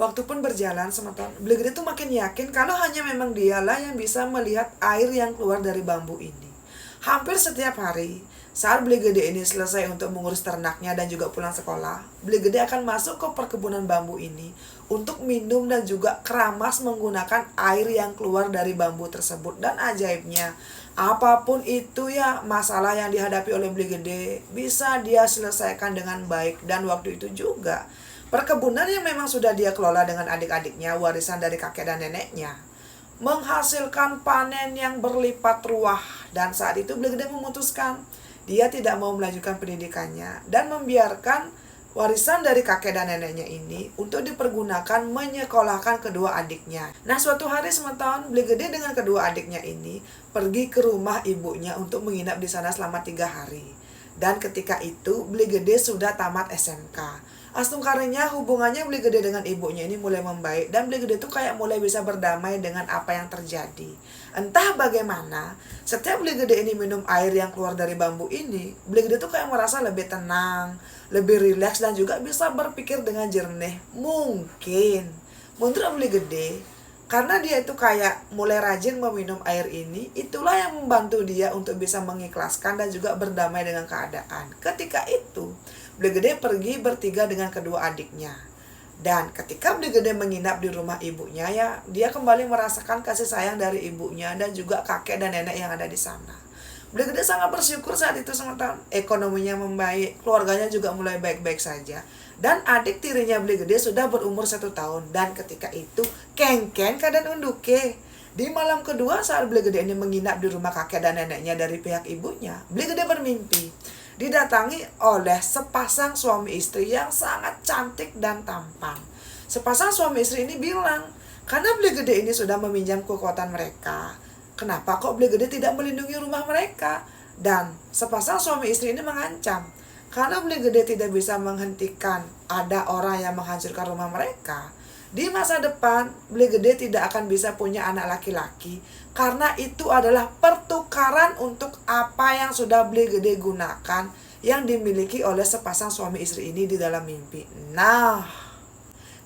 Waktu pun berjalan semeton, Beli Gede tuh makin yakin kalau hanya memang dialah yang bisa melihat air yang keluar dari bambu ini. Hampir setiap hari, saat Beli Gede ini selesai untuk mengurus ternaknya dan juga pulang sekolah, Beli Gede akan masuk ke perkebunan bambu ini untuk minum dan juga keramas menggunakan air yang keluar dari bambu tersebut. Dan ajaibnya, apapun itu ya masalah yang dihadapi oleh Beli Gede bisa dia selesaikan dengan baik. Dan waktu itu juga perkebunan yang memang sudah dia kelola dengan adik-adiknya, warisan dari kakek dan neneknya, menghasilkan panen yang berlipat ruah. Dan saat itu Beli Gede memutuskan dia tidak mau melanjutkan pendidikannya dan membiarkan warisan dari kakek dan neneknya ini untuk dipergunakan menyekolahkan kedua adiknya. Nah, suatu hari semeton, Beli Gede dengan kedua adiknya ini pergi ke rumah ibunya untuk menginap di sana selama 3 hari. Dan ketika itu Beli Gede sudah tamat SMK. Astungkarinya hubungannya Beli Gede dengan ibunya ini mulai membaik dan Beli Gede tuh kayak mulai bisa berdamai dengan apa yang terjadi. Entah bagaimana, setiap Beli Gede ini minum air yang keluar dari bambu ini, Beli Gede tuh kayak merasa lebih tenang, lebih rileks dan juga bisa berpikir dengan jernih. Mungkin menurut Beli Gede, karena dia itu kayak mulai rajin meminum air ini, itulah yang membantu dia untuk bisa mengikhlaskan dan juga berdamai dengan keadaan. Ketika itu, Beli Gede pergi bertiga dengan kedua adiknya. Dan ketika Beli Gede menginap di rumah ibunya ya, dia kembali merasakan kasih sayang dari ibunya dan juga kakek dan nenek yang ada di sana. Beli Gede sangat bersyukur saat itu sementara ekonominya membaik, keluarganya juga mulai baik-baik saja. Dan adik tirinya Beli Gede sudah berumur 1 tahun. Dan ketika itu, kengken keadaan unduke. Di malam kedua saat Beli Gede ini menginap di rumah kakek dan neneknya dari pihak ibunya, Beli Gede bermimpi didatangi oleh sepasang suami istri yang sangat cantik dan tampan. Sepasang suami istri ini bilang, karena Beli Gede ini sudah meminjam kekuatan mereka, kenapa kok Beli Gede tidak melindungi rumah mereka? Dan sepasang suami istri ini mengancam, karena Beli Gede tidak bisa menghentikan ada orang yang menghancurkan rumah mereka, di masa depan Beli Gede tidak akan bisa punya anak laki-laki, karena itu adalah pertukaran untuk apa yang sudah Beli Gede gunakan yang dimiliki oleh sepasang suami istri ini di dalam mimpi. Nah,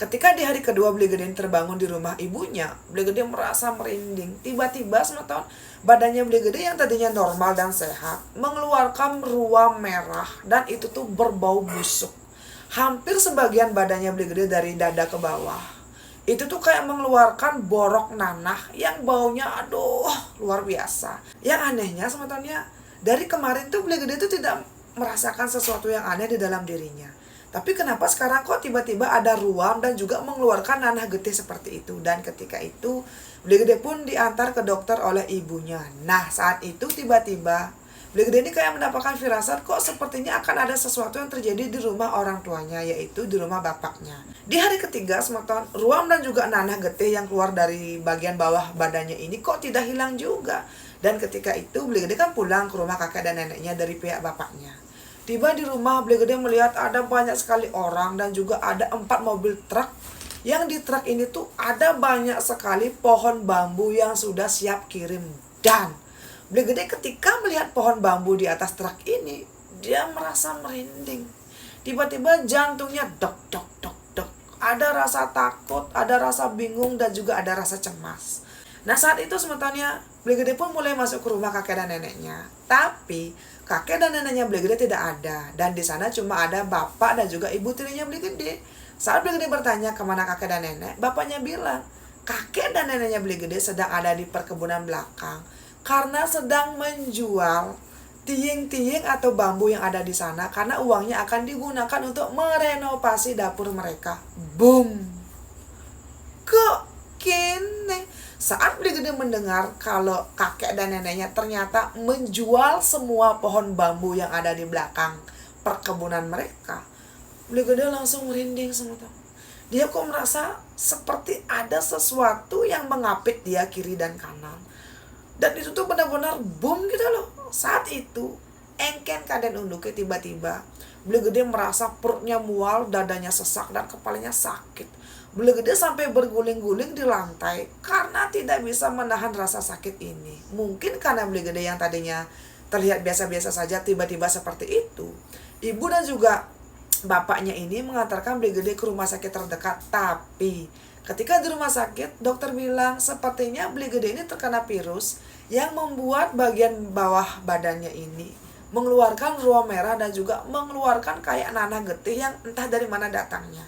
ketika di hari kedua Beli Gede terbangun di rumah ibunya, Beli Gede merasa merinding. Tiba-tiba semeton, badannya Beli Gede yang tadinya normal dan sehat mengeluarkan ruam merah dan itu tuh berbau busuk. Hampir sebagian badannya Beli Gede dari dada ke bawah itu tuh kayak mengeluarkan borok nanah yang baunya aduh luar biasa. Yang anehnya sebetulnya dari kemarin tuh Beli Gede tuh tidak merasakan sesuatu yang aneh di dalam dirinya. Tapi kenapa sekarang kok tiba-tiba ada ruam dan juga mengeluarkan nanah getih seperti itu. Dan ketika itu Beli Gede pun diantar ke dokter oleh ibunya. Nah, saat itu tiba-tiba Beli Gede ini kayak mendapatkan firasat kok sepertinya akan ada sesuatu yang terjadi di rumah orang tuanya, yaitu di rumah bapaknya. Di hari ketiga semeton, ruam dan juga nanah getih yang keluar dari bagian bawah badannya ini kok tidak hilang juga. Dan ketika itu Beli Gede kan pulang ke rumah kakek dan neneknya dari pihak bapaknya. Tiba di rumah Beli Gede melihat ada banyak sekali orang dan juga ada 4 mobil truk. Yang di truk ini tuh ada banyak sekali pohon bambu yang sudah siap kirim. Dan Beli Gede ketika melihat pohon bambu di atas truk ini, dia merasa merinding. Tiba-tiba jantungnya dok dok dok dok. Ada rasa takut, ada rasa bingung dan juga ada rasa cemas. Nah, saat itu semetonnya Beli Gede pun mulai masuk ke rumah kakek dan neneknya. Tapi kakek dan neneknya Beli Gede tidak ada dan di sana cuma ada bapak dan juga ibu tirinya Beli Gede. Saat Beli Gede bertanya kemana kakek dan nenek, bapaknya bilang kakek dan neneknya Beli Gede sedang ada di perkebunan belakang karena sedang menjual tiing-tiing atau bambu yang ada di sana karena uangnya akan digunakan untuk merenovasi dapur mereka. Boom. Kok kene? Saat Beli Gede mendengar kalau kakek dan neneknya ternyata menjual semua pohon bambu yang ada di belakang perkebunan mereka, Beli Gede langsung merinding semeton. Dia kok merasa seperti ada sesuatu yang mengapit dia kiri dan kanan. Dan itu tuh benar-benar boom gitu loh. Saat itu engken keadaan unduke tiba-tiba Beli Gede merasa perutnya mual, dadanya sesak dan kepalanya sakit. Beli Gede sampai berguling-guling di lantai karena tidak bisa menahan rasa sakit ini. Mungkin karena Beli Gede yang tadinya terlihat biasa-biasa saja tiba-tiba seperti itu. Ibu dan juga bapaknya ini mengantarkan Beli Gede ke rumah sakit terdekat. Tapi ketika di rumah sakit, dokter bilang sepertinya Beli Gede ini terkena virus yang membuat bagian bawah badannya ini mengeluarkan ruam merah dan juga mengeluarkan kayak nanah getih yang entah dari mana datangnya.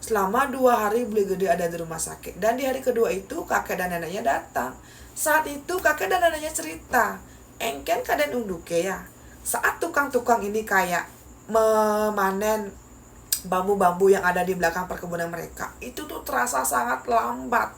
Selama 2 hari Beli Gede ada di rumah sakit. Dan di hari kedua itu kakek dan neneknya datang. Saat itu kakek dan neneknya cerita, engken kaden unduke ya. Saat tukang-tukang ini kayak memanen bambu-bambu yang ada di belakang perkebunan mereka, itu tuh terasa sangat lambat.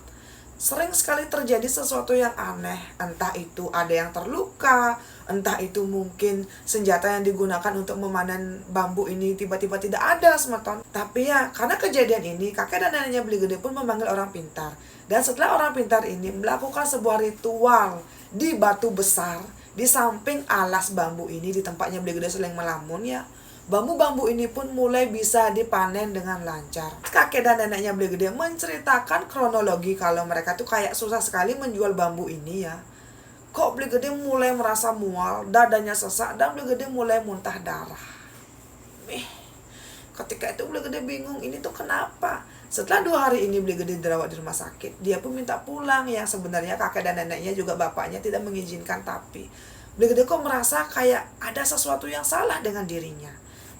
Sering sekali terjadi sesuatu yang aneh, entah itu ada yang terluka, entah itu mungkin senjata yang digunakan untuk memanen bambu ini tiba-tiba tidak ada semeton. Tapi ya, karena kejadian ini, kakek dan neneknya Beli Gede pun memanggil orang pintar. Dan setelah orang pintar ini melakukan sebuah ritual di batu besar, di samping alas bambu ini, di tempatnya Beli Gede sering melamun ya, bambu-bambu ini pun mulai bisa dipanen dengan lancar. Kakek dan neneknya Beli Gede menceritakan kronologi kalau mereka tuh kayak susah sekali menjual bambu ini ya. Kok Beli Gede mulai merasa mual, dadanya sesak, dan Beli Gede mulai muntah darah. Ketika itu Beli Gede bingung, ini tuh kenapa? Setelah 2 hari ini Beli Gede dirawat di rumah sakit, dia pun minta pulang yang sebenarnya kakek dan neneknya juga bapaknya tidak mengizinkan. Tapi Beli Gede kok merasa kayak ada sesuatu yang salah dengan dirinya.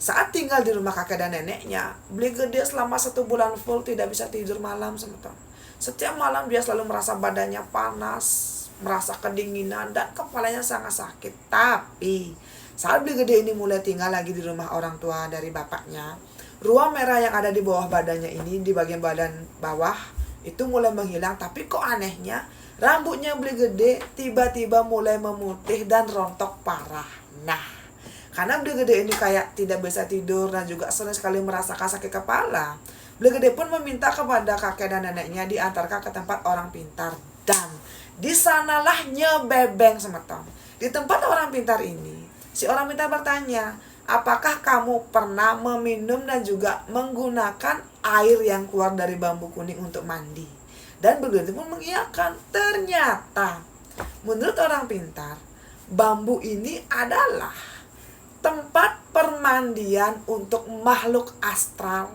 Saat tinggal di rumah kakek dan neneknya, Beli Gede selama 1 bulan full tidak bisa tidur malam semeton. Setiap malam dia selalu merasa badannya panas, merasa kedinginan, dan kepalanya sangat sakit. Tapi saat Beli Gede ini mulai tinggal lagi di rumah orang tua dari bapaknya, ruam merah yang ada di bawah badannya ini, di bagian badan bawah, itu mulai menghilang. Tapi kok anehnya, rambutnya Beli Gede tiba-tiba mulai memutih dan rontok parah. Nah, karena Beli Gede ini kayak tidak bisa tidur dan juga sering sekali merasakan sakit kepala, Beli Gede pun meminta kepada kakek dan neneknya diantarkan ke tempat orang pintar. Dan di sanalah nyebebeng semeton. Di tempat orang pintar ini, si orang pintar bertanya, apakah kamu pernah meminum dan juga menggunakan air yang keluar dari bambu kuning untuk mandi? Dan Beli Gede pun mengiyakan. Ternyata menurut orang pintar, bambu ini adalah tempat permandian untuk makhluk astral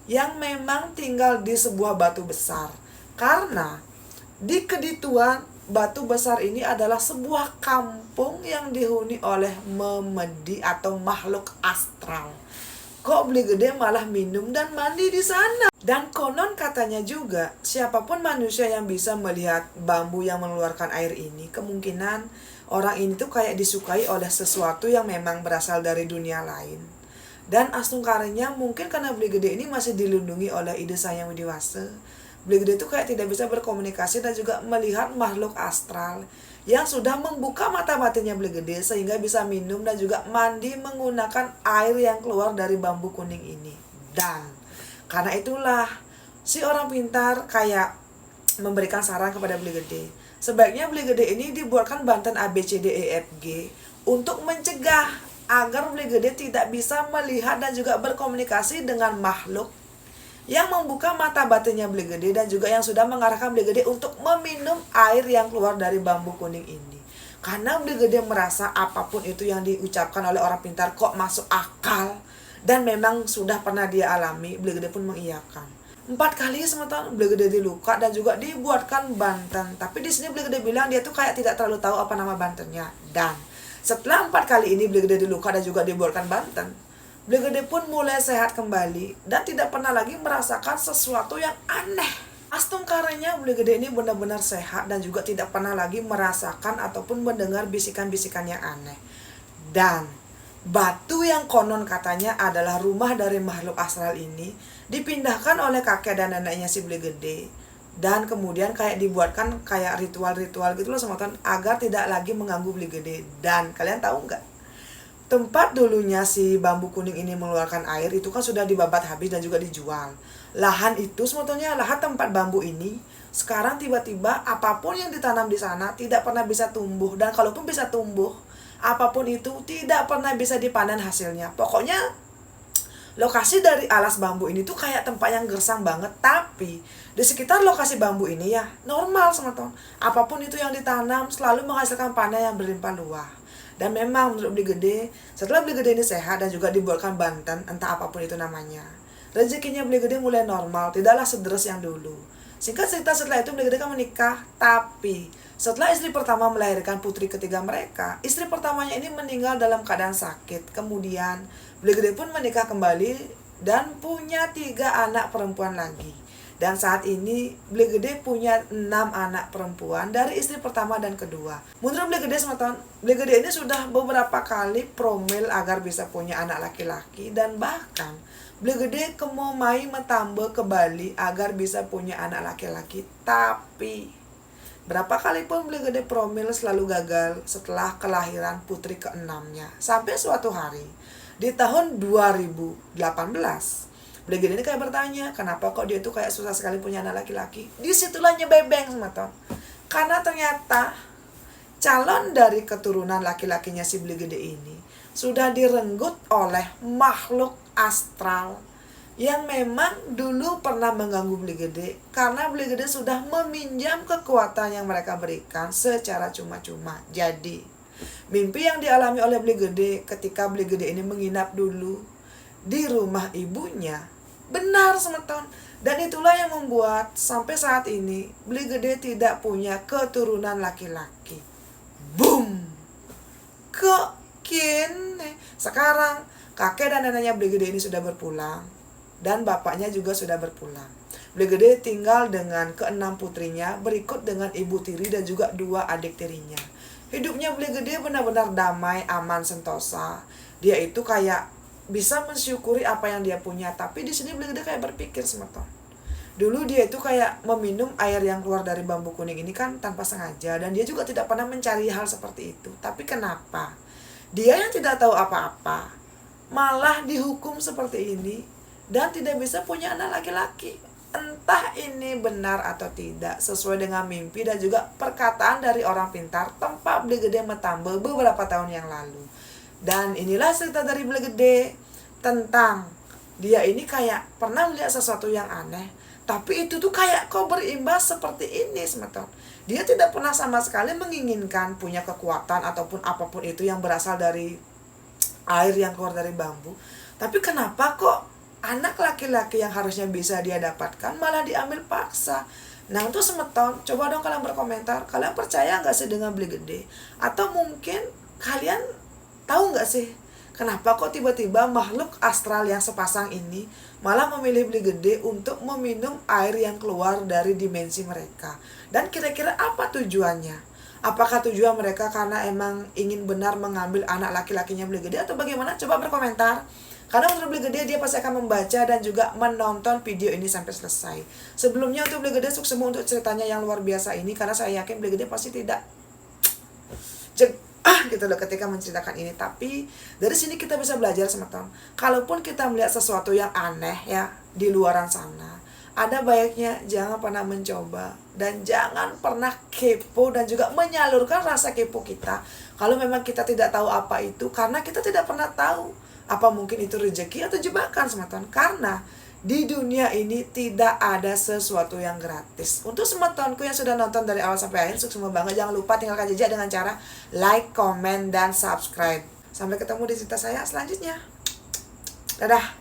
yang memang tinggal di sebuah batu besar. Karena di Kedituan, batu besar ini adalah sebuah kampung yang dihuni oleh memedi atau makhluk astral. Kok Beli Gede malah minum dan mandi di sana? Dan konon katanya juga, siapapun manusia yang bisa melihat bambu yang mengeluarkan air ini, kemungkinan orang ini tuh kayak disukai oleh sesuatu yang memang berasal dari dunia lain. Dan astungkaranya mungkin karena Beli Gede ini masih dilindungi oleh ide Sang Yang Widiwasa, Beli Gede tuh kayak tidak bisa berkomunikasi dan juga melihat makhluk astral yang sudah membuka mata batinnya Beli Gede sehingga bisa minum dan juga mandi menggunakan air yang keluar dari bambu kuning ini. Dan karena itulah si orang pintar kayak memberikan saran kepada Beli Gede, sebaiknya Beli Gede ini dibuatkan banten ABCDEFG untuk mencegah agar Beli Gede tidak bisa melihat dan juga berkomunikasi dengan makhluk yang membuka mata batinnya Beli Gede dan juga yang sudah mengarahkan Beli Gede untuk meminum air yang keluar dari bambu kuning ini. Karena Beli Gede merasa apapun itu yang diucapkan oleh orang pintar kok masuk akal dan memang sudah pernah dia alami, Beli Gede pun mengiyakan. 4 kali semeton Beli Gede diluka dan juga dibuatkan banten. Tapi di sini Beli Gede bilang dia tuh kayak tidak terlalu tahu apa nama bantennya. Dan setelah 4 kali ini Beli Gede diluka dan juga dibuatkan banten, Beli Gede pun mulai sehat kembali dan tidak pernah lagi merasakan sesuatu yang aneh. Astungkaranya Beli Gede ini benar-benar sehat dan juga tidak pernah lagi merasakan ataupun mendengar bisikan-bisikan yang aneh. Dan batu yang konon katanya adalah rumah dari makhluk astral ini dipindahkan oleh kakek dan neneknya si Beli Gede. Dan kemudian kayak dibuatkan kayak ritual-ritual gitu loh semeton agar tidak lagi mengganggu Beli Gede. Dan kalian tahu nggak? Tempat dulunya si bambu kuning ini mengeluarkan air itu kan sudah dibabat habis dan juga dijual. Lahan itu sebetulnya lahan tempat bambu ini sekarang tiba-tiba apapun yang ditanam di sana tidak pernah bisa tumbuh, dan kalaupun bisa tumbuh, apapun itu tidak pernah bisa dipanen hasilnya. Pokoknya lokasi dari alas bambu ini tuh kayak tempat yang gersang banget, tapi di sekitar lokasi bambu ini ya normal semeton. Apapun itu yang ditanam selalu menghasilkan panen yang berlimpah ruah. Dan memang menurut Beli Gede, setelah Beli Gede ini sehat dan juga dibuatkan Banten, entah apapun itu namanya, rezekinya Beli Gede mulai normal, tidaklah sederas yang dulu. Singkat cerita, setelah itu Beli Gede kan menikah, tapi setelah istri pertama melahirkan putri ketiga mereka, istri pertamanya ini meninggal dalam keadaan sakit. Kemudian Beli Gede pun menikah kembali dan punya 3 anak perempuan lagi. Dan saat ini Beli Gede punya 6 anak perempuan dari istri pertama dan kedua. Menurut Beli Gede teman-teman, Beli Gede ini sudah beberapa kali promil agar bisa punya anak laki-laki. Dan bahkan Beli Gede kemomai metambah ke Bali agar bisa punya anak laki-laki. Tapi berapa kali pun Beli Gede promil selalu gagal setelah kelahiran putri ke-6-nya. Sampai suatu hari di tahun 2018, Beli Gede ini kayak bertanya, kenapa kok dia tuh kayak susah sekali punya anak laki-laki. Disitulah nyebebeng teman-teman. Karena ternyata calon dari keturunan laki-lakinya si Beli Gede ini sudah direnggut oleh makhluk astral yang memang dulu pernah mengganggu Beli Gede, karena Beli Gede sudah meminjam kekuatan yang mereka berikan secara cuma-cuma. Jadi mimpi yang dialami oleh Beli Gede ketika Beli Gede ini menginap dulu di rumah ibunya benar teman-teman. Dan itulah yang membuat sampai saat ini Beli Gede tidak punya keturunan laki-laki. Boom. Kok kini sekarang kakek dan neneknya Beli Gede ini sudah berpulang dan bapaknya juga sudah berpulang. Beli Gede tinggal dengan ke-6 putrinya, berikut dengan ibu tiri dan juga 2 adik tirinya. Hidupnya Beli Gede benar-benar damai, aman, sentosa. Dia itu kayak bisa mensyukuri apa yang dia punya. Tapi di sini Beli Gede kayak berpikir teman-teman, dulu dia itu kayak meminum air yang keluar dari bambu kuning ini kan tanpa sengaja, dan dia juga tidak pernah mencari hal seperti itu. Tapi kenapa dia yang tidak tahu apa-apa malah dihukum seperti ini dan tidak bisa punya anak laki-laki? Entah ini benar atau tidak sesuai dengan mimpi dan juga perkataan dari orang pintar tempat Beli Gede metambah beberapa tahun yang lalu. Dan inilah cerita dari Beli Gede tentang dia ini kayak pernah melihat sesuatu yang aneh, tapi itu tuh kayak kok berimbas seperti ini teman-teman. Dia tidak pernah sama sekali menginginkan punya kekuatan ataupun apapun itu yang berasal dari air yang keluar dari bambu. Tapi kenapa kok anak laki-laki yang harusnya bisa dia dapatkan malah diambil paksa? Nah itu teman-teman, coba dong kalian berkomentar, kalian percaya gak sih dengan Beli Gede? Atau mungkin kalian tahu nggak sih kenapa kok tiba-tiba makhluk astral yang sepasang ini malah memilih Beli Gede untuk meminum air yang keluar dari dimensi mereka? Dan kira-kira apa tujuannya? Apakah tujuan mereka karena emang ingin benar mengambil anak laki-lakinya Beli Gede atau bagaimana? Coba berkomentar. Karena menurut Beli Gede dia pasti akan membaca dan juga menonton video ini sampai selesai. Sebelumnya untuk Beli Gede sukses untuk ceritanya yang luar biasa ini, karena saya yakin Beli Gede pasti tidak gitu loh ketika menceritakan ini. Tapi dari sini kita bisa belajar teman-teman, kalaupun kita melihat sesuatu yang aneh ya di luaran sana, ada baiknya jangan pernah mencoba dan jangan pernah kepo dan juga menyalurkan rasa kepo kita kalau memang kita tidak tahu apa itu, karena kita tidak pernah tahu apa mungkin itu rezeki atau jebakan teman-teman. Karena di dunia ini tidak ada sesuatu yang gratis. Untuk semua temanku yang sudah nonton dari awal sampai akhir, sukses banget. Jangan lupa tinggalkan jejak dengan cara like, comment, dan subscribe. Sampai ketemu di cerita saya selanjutnya. Dadah.